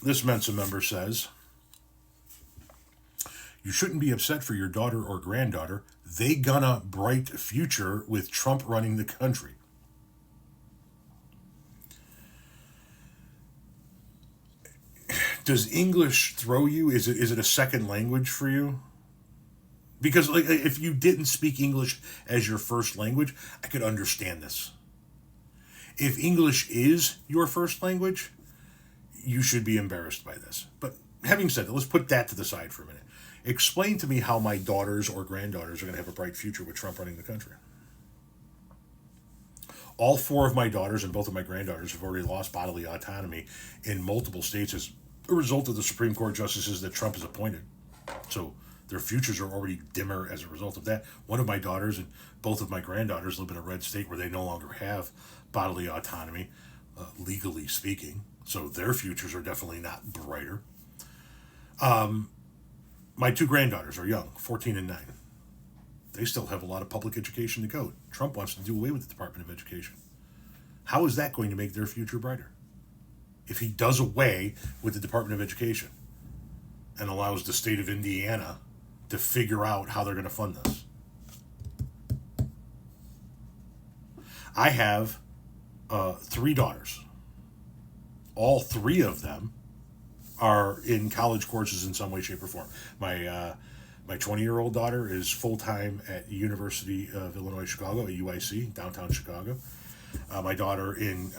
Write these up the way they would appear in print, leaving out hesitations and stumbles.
This Mensa member says, you shouldn't be upset for your daughter or granddaughter. They gonna bright future with Trump running the country. Does English throw you? Is it a second language for you? Because like if you didn't speak English as your first language, I could understand this. If English is your first language, you should be embarrassed by this. But having said that, let's put that to the side for a minute. Explain to me how my daughters or granddaughters are going to have a bright future with Trump running the country. All four of my daughters and both of my granddaughters have already lost bodily autonomy in multiple states as a result of the Supreme Court justices that Trump has appointed. So their futures are already dimmer as a result of that. One of my daughters and both of my granddaughters live in a red state where they no longer have bodily autonomy, legally speaking. So their futures are definitely not brighter. My two granddaughters are young, 14 and 9. They still have a lot of public education to go. Trump wants to do away with the Department of Education. How is that going to make their future brighter? If he does away with the Department of Education and allows the state of Indiana to figure out how they're going to fund this. I have 3 daughters. All 3 of them are in college courses in some way, shape, or form. My 20-year-old daughter is full-time at University of Illinois Chicago, at UIC, downtown Chicago. My daughter in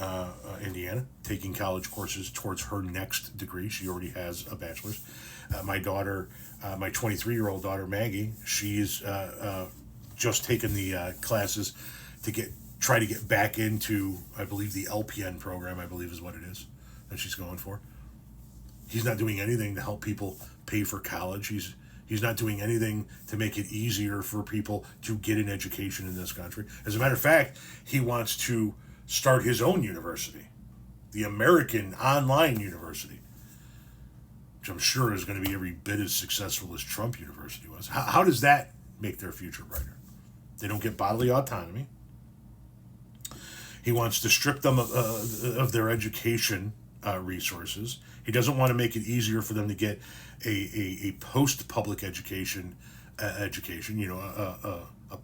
Indiana, taking college courses towards her next degree. She already has a bachelor's. My daughter, my 23-year-old daughter, Maggie, she's just taken the classes to try to get back into, I believe, the LPN program, I believe is what it is, that she's going for. He's not doing anything to help people pay for college. He's not doing anything to make it easier for people to get an education in this country. As a matter of fact, he wants to start his own university, the American Online University, which I'm sure is going to be every bit as successful as Trump University was. How does that make their future brighter? They don't get bodily autonomy. He wants to strip them of their education resources. He doesn't want to make it easier for them to get a post-public education, a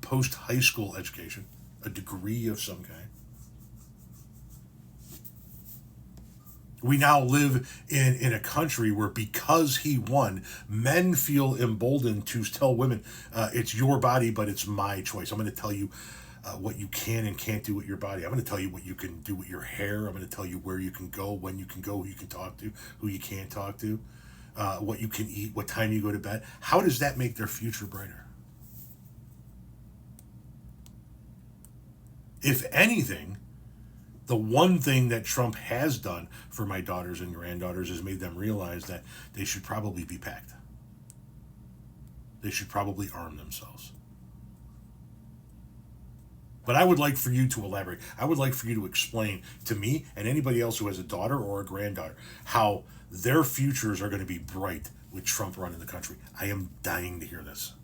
post-high school education, a degree of some kind. We now live in a country where, because he won, men feel emboldened to tell women, it's your body, but it's my choice. I'm going to tell you what you can and can't do with your body. I'm going to tell you what you can do with your hair. I'm going to tell you where you can go, when you can go, who you can talk to, who you can't talk to, what you can eat, what time you go to bed. How does that make their future brighter? If anything, the one thing that Trump has done for my daughters and granddaughters is made them realize that they should probably be packed. They should probably arm themselves. But I would like for you to elaborate. I would like for you to explain to me and anybody else who has a daughter or a granddaughter how their futures are going to be bright with Trump running the country. I am dying to hear this.